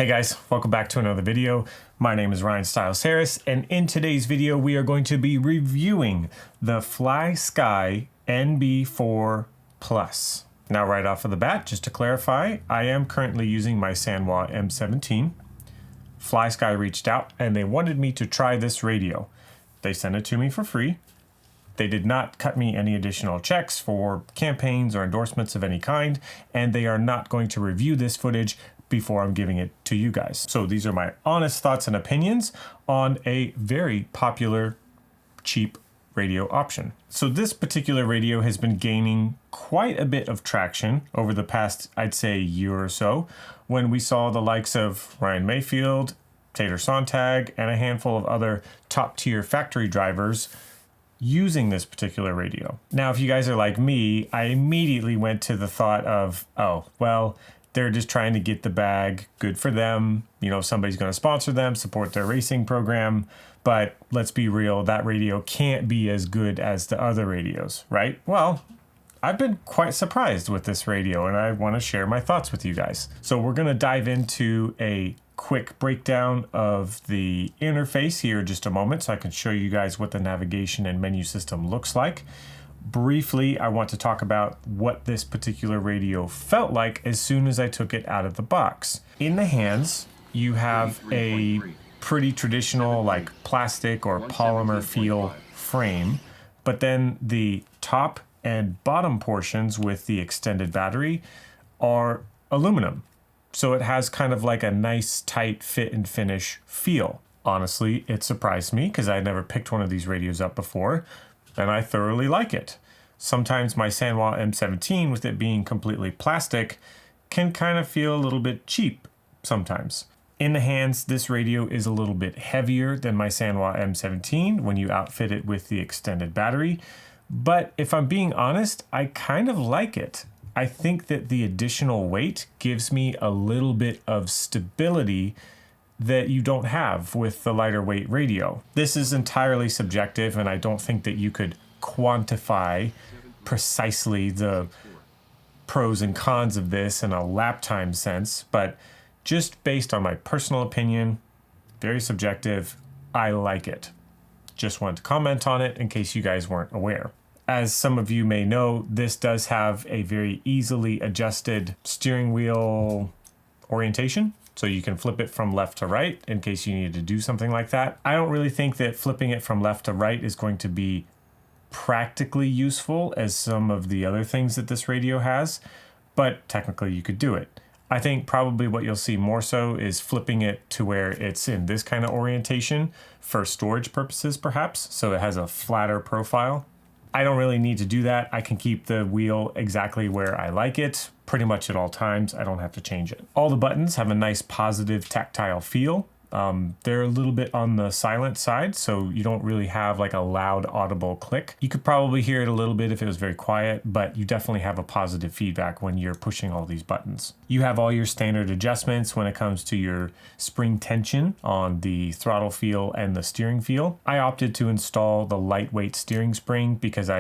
Hey guys, welcome back to another video. My name is Ryan Stiles Harris, and in today's video we are going to be reviewing the Flysky NB4 Plus. Now right off of the bat, just to clarify, I am currently using my Sanwa M17. Flysky reached out and they wanted me to try this radio. They sent it to me for free. They did not cut me any additional checks for campaigns or endorsements of any kind, and they are not going to review this footage before I'm giving it to you guys. So these are my honest thoughts and opinions on a very popular, cheap radio option. So this particular radio has been gaining quite a bit of traction over the past, I'd say, year or so, when we saw the likes of Ryan Mayfield, Tater Sontag, and a handful of other top-tier factory drivers using this particular radio. Now, if you guys are like me, I immediately went to the thought of, oh, well, they're just trying to get the bag. Good for them. You know, somebody's going to sponsor them, support their racing program. But let's be real, that radio can't be as good as the other radios, right? Well, I've been quite surprised with this radio, and I want to share my thoughts with you guys. So we're going to dive into a quick breakdown of the interface here in just a moment so I can show you guys what the navigation and menu system looks like. Briefly, I want to talk about what this particular radio felt like as soon as I took it out of the box. In the hands, you have a pretty traditional like plastic or polymer feel frame, but then the top and bottom portions with the extended battery are aluminum. So it has kind of like a nice tight fit and finish feel. Honestly, it surprised me because I had never picked one of these radios up before, and I thoroughly like it. Sometimes my Sanwa M17, with it being completely plastic, can kind of feel a little bit cheap sometimes. In the hands, this radio is a little bit heavier than my Sanwa M17 when you outfit it with the extended battery. But if I'm being honest, I kind of like it. I think that the additional weight gives me a little bit of stability that you don't have with the lighter weight radio. This is entirely subjective, and I don't think that you could quantify precisely the pros and cons of this in a lap time sense, but just based on my personal opinion, very subjective, I like it. Just wanted to comment on it in case you guys weren't aware. As some of you may know, this does have a very easily adjusted steering wheel orientation. So you can flip it from left to right in case you needed to do something like that. I don't really think that flipping it from left to right is going to be practically useful as some of the other things that this radio has, but technically you could do it. I think probably what you'll see more so is flipping it to where it's in this kind of orientation for storage purposes perhaps, so it has a flatter profile. I don't really need to do that. I can keep the wheel exactly where I like it pretty much at all times. I don't have to change it. All the buttons have a nice positive tactile feel. They're a little bit on the silent side, so you don't really have like a loud audible click. You could probably hear it a little bit if it was very quiet, but you definitely have a positive feedback when you're pushing all these buttons. You have all your standard adjustments when it comes to your spring tension on the throttle feel and the steering feel. I opted to install the lightweight steering spring because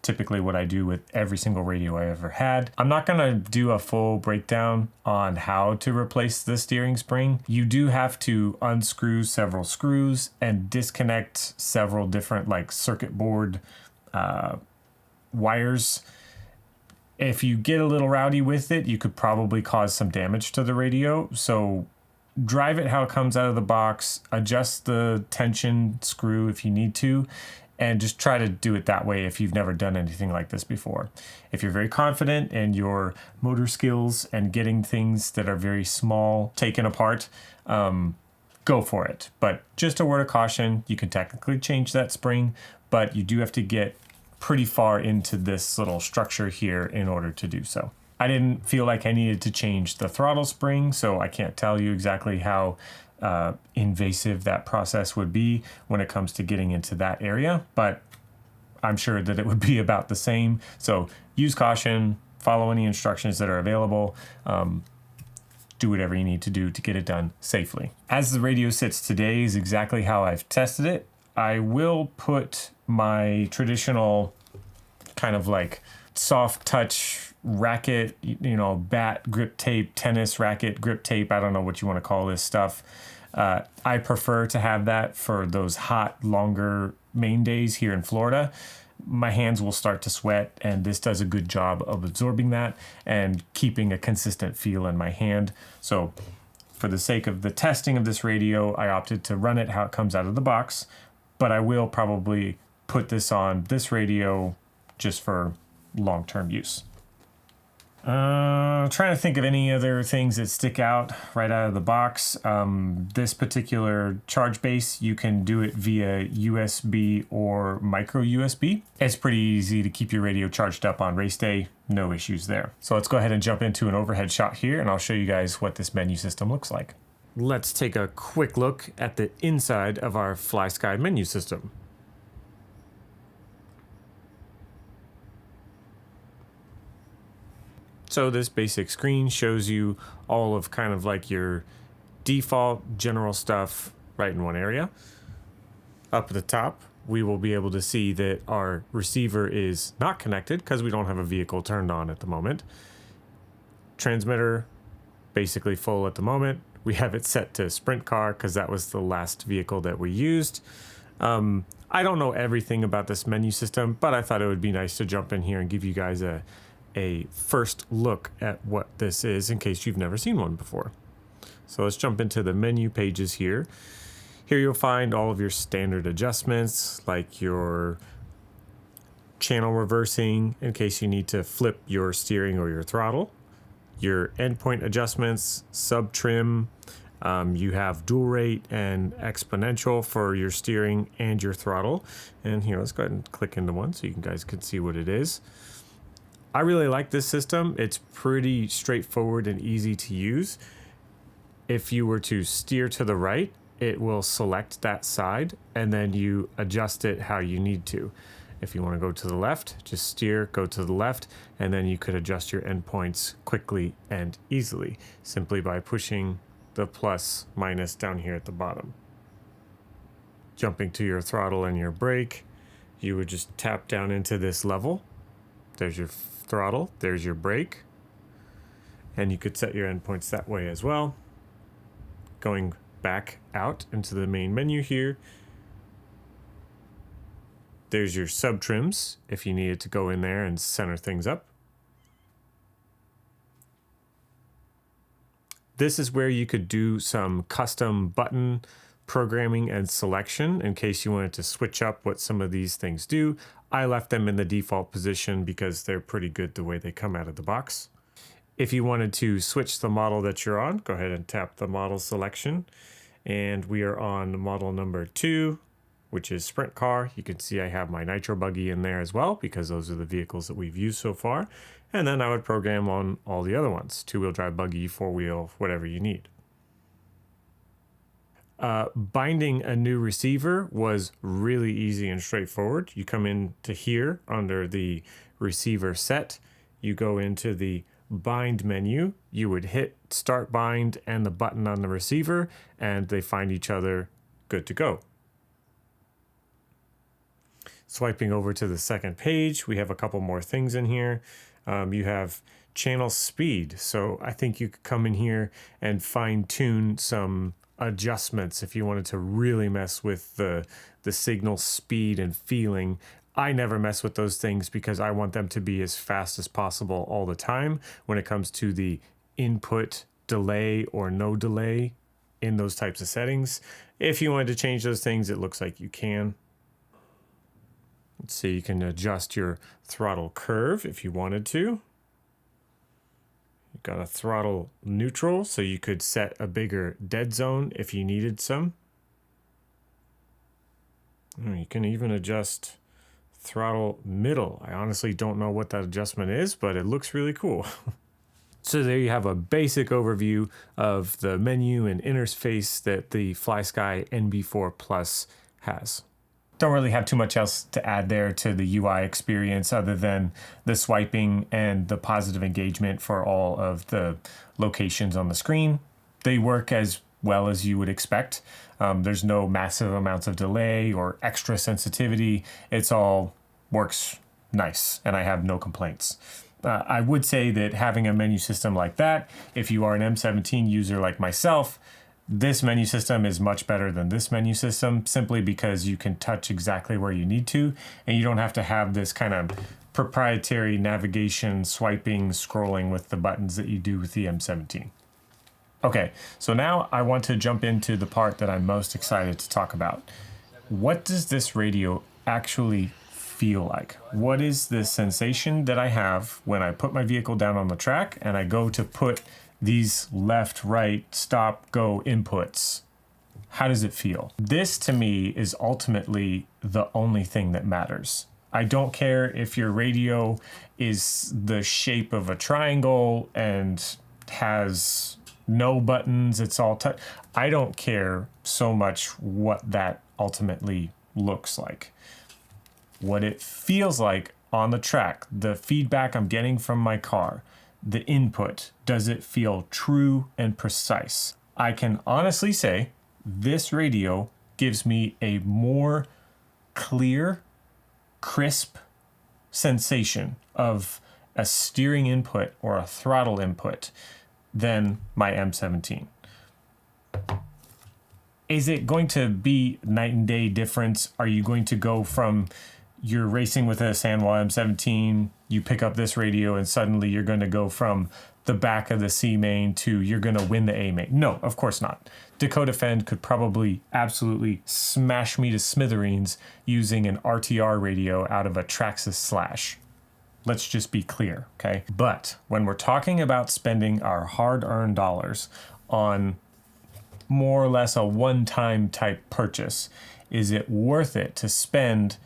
typically what I do with every single radio I ever had. I'm not gonna do a full breakdown on how to replace the steering spring. You do have to unscrew several screws and disconnect several different like circuit board wires. If you get a little rowdy with it, you could probably cause some damage to the radio. So drive it how it comes out of the box, adjust the tension screw if you need to, and just try to do it that way if you've never done anything like this before. If you're very confident in your motor skills and getting things that are very small taken apart, go for it. But just a word of caution, you can technically change that spring, but you do have to get pretty far into this little structure here in order to do so. I didn't feel like I needed to change the throttle spring, so I can't tell you exactly how invasive that process would be when it comes to getting into that area, but I'm sure that it would be about the same. So use caution, follow any instructions that are available, do whatever you need to do to get it done safely. As the radio sits today is exactly how I've tested it. I will put my traditional kind of like soft touch racket, bat grip tape, tennis racket grip tape. I don't know what you want to call this stuff. I prefer to have that for those hot, longer main days here in Florida. My hands will start to sweat, and this does a good job of absorbing that and keeping a consistent feel in my hand. So for the sake of the testing of this radio, I opted to run it how it comes out of the box, but I will probably put this on this radio just for long-term use. Trying to think of any other things that stick out right out of the box. This particular charge base, you can do it via USB or micro USB. It's pretty easy to keep your radio charged up on race day. No issues there. So let's go ahead and jump into an overhead shot here, and I'll show you guys what this menu system looks like. Let's take a quick look at the inside of our Flysky menu system. So this basic screen shows you all of kind of like your default general stuff right in one area. Up at the top, we will be able to see that our receiver is not connected because we don't have a vehicle turned on at the moment. Transmitter, basically full at the moment. We have it set to sprint car because that was the last vehicle that we used. I don't know everything about this menu system, but I thought it would be nice to jump in here and give you guys a first look at what this is in case you've never seen one before. So let's jump into the menu pages here. Here you'll find all of your standard adjustments, like your channel reversing in case you need to flip your steering or your throttle, your endpoint adjustments, sub trim. You have dual rate and exponential for your steering and your throttle. And here, let's go ahead and click into one so you guys can see what it is. I really like this system. It's pretty straightforward and easy to use. If you were to steer to the right, it will select that side and then you adjust it how you need to. If you want to go to the left, just steer, go to the left, and then you could adjust your endpoints quickly and easily simply by pushing the plus minus down here at the bottom. Jumping to your throttle and your brake, you would just tap down into this level. There's your throttle, there's your brake, and you could set your endpoints that way as well. Going back out into the main menu here, there's your sub trims if you needed to go in there and center things up. This is where you could do some custom button programming and selection in case you wanted to switch up what some of these things do. I left them in the default position because they're pretty good the way they come out of the box. If you wanted to switch the model that you're on, go ahead and tap the model selection. And we are on model number 2, which is sprint car. You can see I have my nitro buggy in there as well because those are the vehicles that we've used so far. And then I would program on all the other ones, 2-wheel drive buggy, 4-wheel, whatever you need. Binding a new receiver was really easy and straightforward. You come into here under the receiver set, you go into the bind menu, you would hit start bind and the button on the receiver, and they find each other good to go. Swiping over to the second page, we have a couple more things in here. You have channel speed. So I think you could come in here and fine tune some adjustments if you wanted to really mess with the signal speed and feeling. I never mess with those things because I want them to be as fast as possible all the time when it comes to the input delay or no delay in those types of settings. If you wanted to change those things, it looks like you can. Let's see, you can adjust your throttle curve if you wanted to. You've got a throttle neutral, so you could set a bigger dead zone if you needed some. You can even adjust throttle middle. I honestly don't know what that adjustment is, but it looks really cool. So there you have a basic overview of the menu and interface that the Flysky NB4 Plus has. Don't really have too much else to add there to the UI experience other than the swiping and the positive engagement for all of the locations on the screen. They work as well as you would expect. There's no massive amounts of delay or extra sensitivity. It's all works nice, and I have no complaints. I would say that having a menu system like that, if you are an M17 user like myself, this menu system is much better than this menu system, simply because you can touch exactly where you need to, and you don't have to have this kind of proprietary navigation, swiping, scrolling with the buttons that you do with the M17. Okay, so now I want to jump into the part that I'm most excited to talk about. What does this radio actually feel like? What is the sensation that I have when I put my vehicle down on the track and I go to put these left, right, stop, go inputs? How does it feel? This to me is ultimately the only thing that matters. I don't care if your radio is the shape of a triangle and has no buttons, it's all touch. I don't care so much what that ultimately looks like. What it feels like on the track, the feedback I'm getting from my car, the input, does it feel true and precise? I can honestly say this radio gives me a more clear, crisp sensation of a steering input or a throttle input than my M17. Is it going to be night and day difference? Are you going to go from you're racing with a Sanwa M17, you pick up this radio, and suddenly you're going to go from the back of the C main to you're going to win the A main? No, of course not. Dakota Fend could probably absolutely smash me to smithereens using an RTR radio out of a Traxxas Slash. Let's just be clear, okay? But when we're talking about spending our hard-earned dollars on more or less a one-time type purchase, is it worth it to spend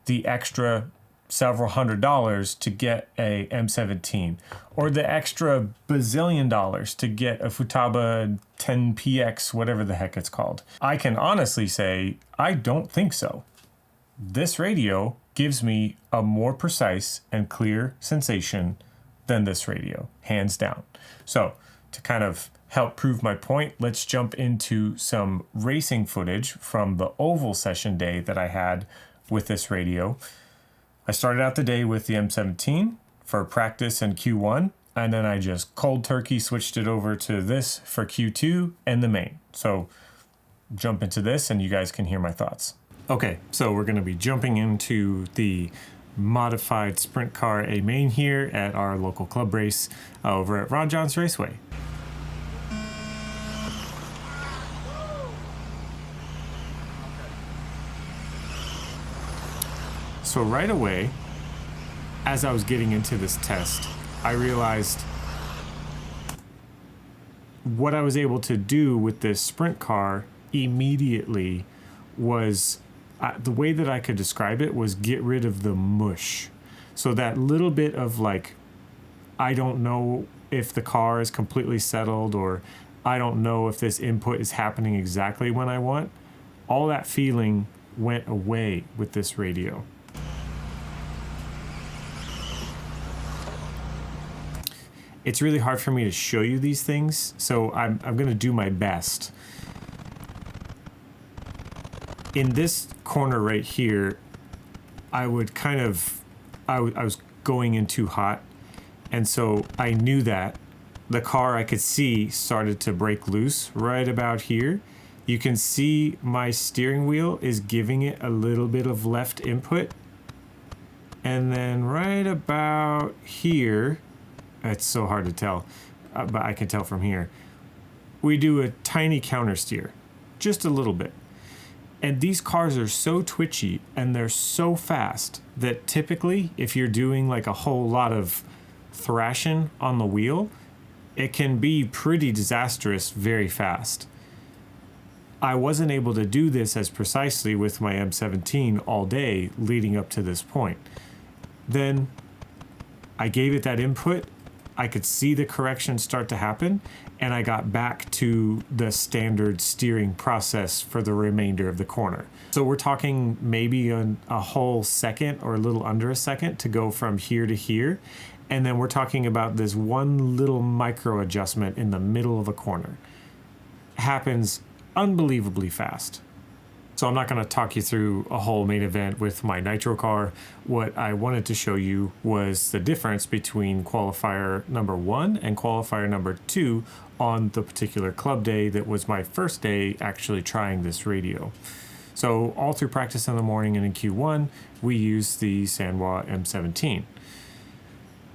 the extra several $100s to get a M17, or the extra bazillion dollars to get a Futaba 10PX, whatever the heck it's called? I can honestly say I don't think so. This radio gives me a more precise and clear sensation than this radio, hands down. So to kind of help prove my point, let's jump into some racing footage from the oval session day that I had with this radio. I started out the day with the M17 for practice in Q1, and then I just cold turkey switched it over to this for Q2 and the main. So jump into this and you guys can hear my thoughts. Okay, so we're going to be jumping into the modified sprint car A main here at our local club race over at Ron Johns Raceway. So right away, as I was getting into this test, I realized what I was able to do with this sprint car immediately was, the way that I could describe it was get rid of the mush. So that little bit of like, I don't know if the car is completely settled, or I don't know if this input is happening exactly when I want, all that feeling went away with this radio. It's really hard for me to show you these things, so I'm going to do my best. In this corner right here, I would kind of, I was going in too hot, and so I knew that. The car I could see started to break loose right about here. You can see my steering wheel is giving it a little bit of left input. And then right about here, it's so hard to tell, but I can tell from here, we do a tiny counter steer, just a little bit. And these cars are so twitchy and they're so fast that typically if you're doing like a whole lot of thrashing on the wheel, it can be pretty disastrous very fast. I wasn't able to do this as precisely with my M17 all day leading up to this point. Then I gave it that input, I could see the correction start to happen, and I got back to the standard steering process for the remainder of the corner. So we're talking maybe a whole second or a little under a second to go from here to here. And then we're talking about this one little micro adjustment in the middle of a corner. Happens unbelievably fast. So So I'm not going to talk you through a whole main event with my nitro car. What I wanted to show you was the difference between qualifier number 1 and qualifier number 2 on the particular club day that was my first day actually trying this radio. So all through practice in the morning and in Q1, we used the Sanwa M17.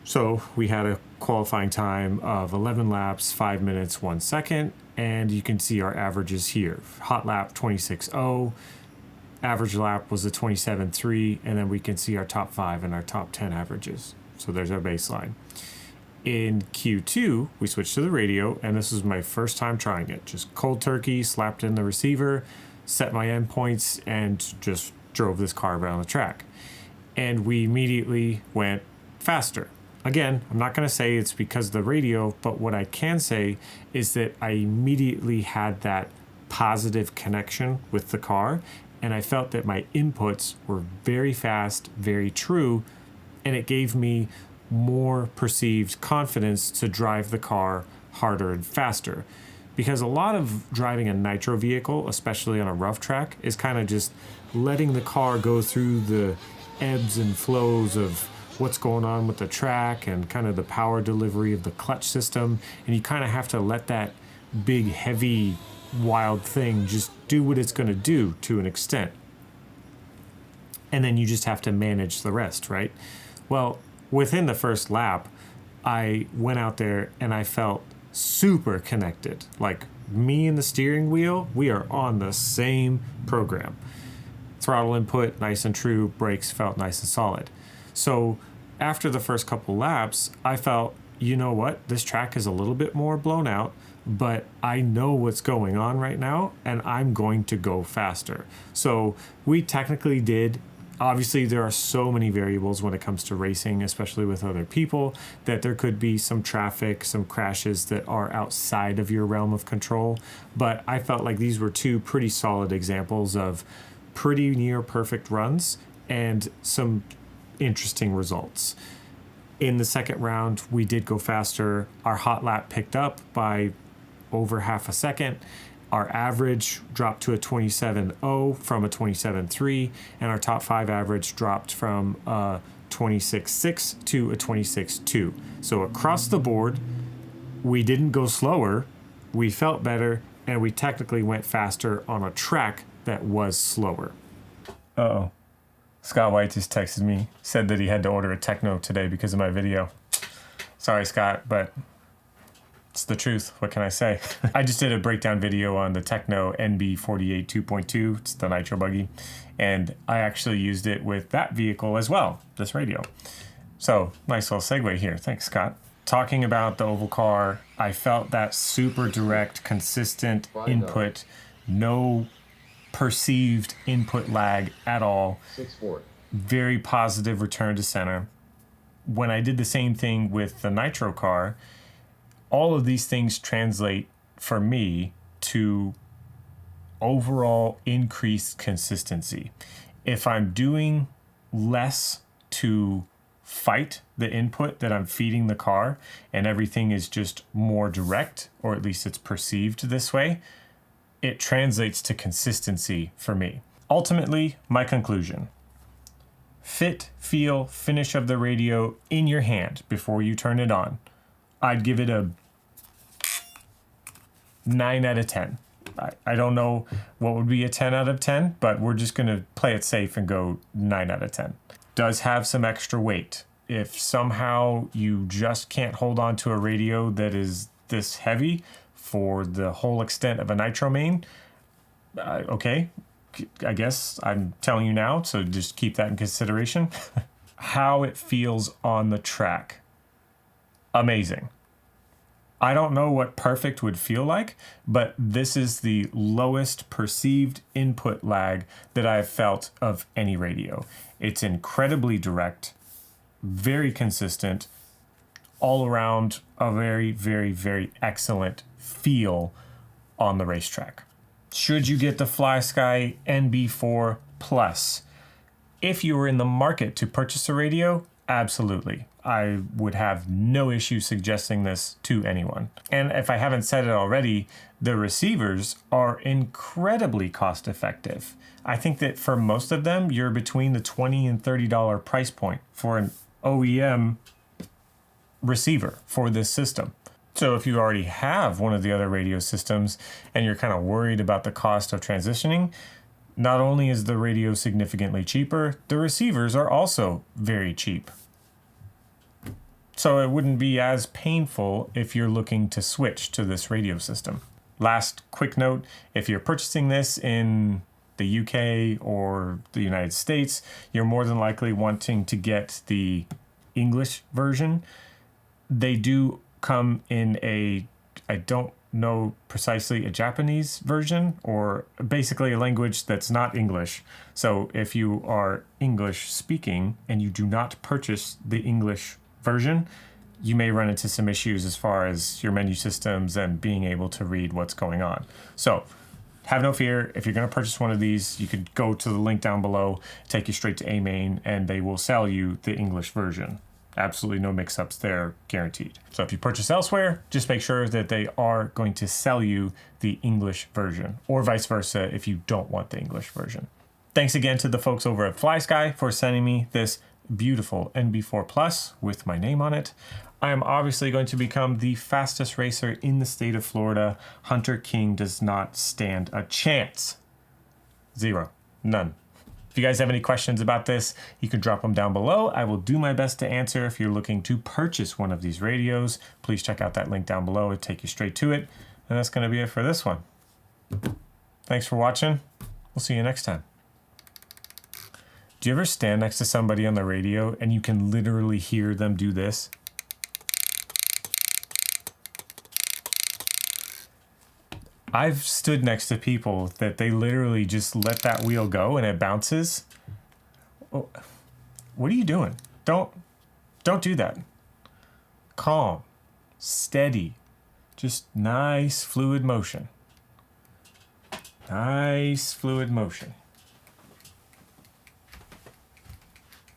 So we had a qualifying time of 11 laps, 5 minutes, 1 second, and you can see our averages here. Hot lap 26.0, average lap was a 27.3, and then we can see our top 5 and our top 10 averages. So there's our baseline. In Q2, we switched to the radio, and this was my first time trying it. Just cold turkey, slapped in the receiver, set my endpoints, and just drove this car around the track. And we immediately went faster. Again, I'm not going to say it's because of the radio, but what I can say is that I immediately had that positive connection with the car, and I felt that my inputs were very fast, very true, and it gave me more perceived confidence to drive the car harder and faster. Because a lot of driving a nitro vehicle, especially on a rough track, is kind of just letting the car go through the ebbs and flows of what's going on with the track and kind of the power delivery of the clutch system. And you kind of have to let that big, heavy, wild thing just do what it's going to do to an extent. And then you just have to manage the rest, right? Well, within the first lap, I went out there and I felt super connected. Like me and the steering wheel, we are on the same program. Throttle input, nice and true. Brakes felt nice and solid. So after the first couple laps, I felt, you know what? This track is a little bit more blown out, but I know what's going on right now, and I'm going to go faster. So we technically did. Obviously, there are so many variables when it comes to racing, especially with other people, that there could be some traffic, some crashes that are outside of your realm of control. But I felt like these were two pretty solid examples of pretty near perfect runs and some interesting results. In the second round, we did go faster. Our hot lap picked up by over half a second. Our average dropped to a 27.0 from a 27.3, and our top 5 average dropped from a 26.6 to a 26.2. So across the board, we didn't go slower, we felt better, and we technically went faster on a track that was slower. Uh-oh. Scott White just texted me, said that he had to order a Techno today because of my video. Sorry, Scott, but it's the truth. What can I say? I just did a breakdown video on the Techno NB4 2.2. It's the nitro buggy. And I actually used it with that vehicle as well, this radio. So, nice little segue here. Thanks, Scott. Talking about the oval car, I felt that super direct, consistent input, no perceived input lag at all. 6-4. Very positive return to center. When I did the same thing with the nitro car, all of these things translate for me to overall increased consistency. If I'm doing less to fight the input that I'm feeding the car and everything is just more direct, or at least it's perceived this way, it translates to consistency for me. Ultimately, my conclusion: fit, feel, finish of the radio in your hand before you turn it on. I'd give it a 9 out of 10. I don't know what would be a 10 out of 10, but we're just going to play it safe and go 9 out of 10. Does have some extra weight. If somehow you just can't hold on to a radio that is this heavy for the whole extent of a nitro main, okay, I guess I'm telling you now, so just keep that in consideration. How it feels on the track. Amazing. I don't know what perfect would feel like, but this is the lowest perceived input lag that I've felt of any radio. It's incredibly direct, very consistent, all around a very, very, very excellent feel on the racetrack. Should you get the Flysky NB4 Plus? If you were in the market to purchase a radio, Absolutely. I would have no issue suggesting this to anyone. And if I haven't said it already, the receivers are incredibly cost effective. I think that for most of them, you're between the $20 and $30 price point for an OEM receiver for this system. So if you already have one of the other radio systems and you're kind of worried about the cost of transitioning, not only is the radio significantly cheaper, the receivers are also very cheap. So it wouldn't be as painful if you're looking to switch to this radio system. Last quick note, if you're purchasing this in the UK or the United States, you're more than likely wanting to get the English version. They do come in I don't know precisely, a Japanese version, or basically a language that's not English. So if you are English speaking and you do not purchase the English version, you may run into some issues as far as your menu systems and being able to read what's going on. So have no fear. If you're going to purchase one of these, you could go to the link down below, take you straight to AMain, and they will sell you the English version. Absolutely no mix-ups there, guaranteed. So if you purchase elsewhere, just make sure that they are going to sell you the English version, or vice versa if you don't want the English version. Thanks again to the folks over at Flysky for sending me this beautiful NB4 Plus with my name on it. I am obviously going to become the fastest racer in the state of Florida. Hunter King does not stand a chance. Zero. None. If you guys have any questions about this, you can drop them down below. I will do my best to answer. If you're looking to purchase one of these radios, please check out that link down below. It'll take you straight to it. And that's going to be it for this one. Thanks for watching. We'll see you next time. Do you ever stand next to somebody on the radio and you can literally hear them do this? I've stood next to people that they literally just let that wheel go and it bounces. Oh, what are you doing? Don't do that. Calm, steady, just nice fluid motion. Nice fluid motion.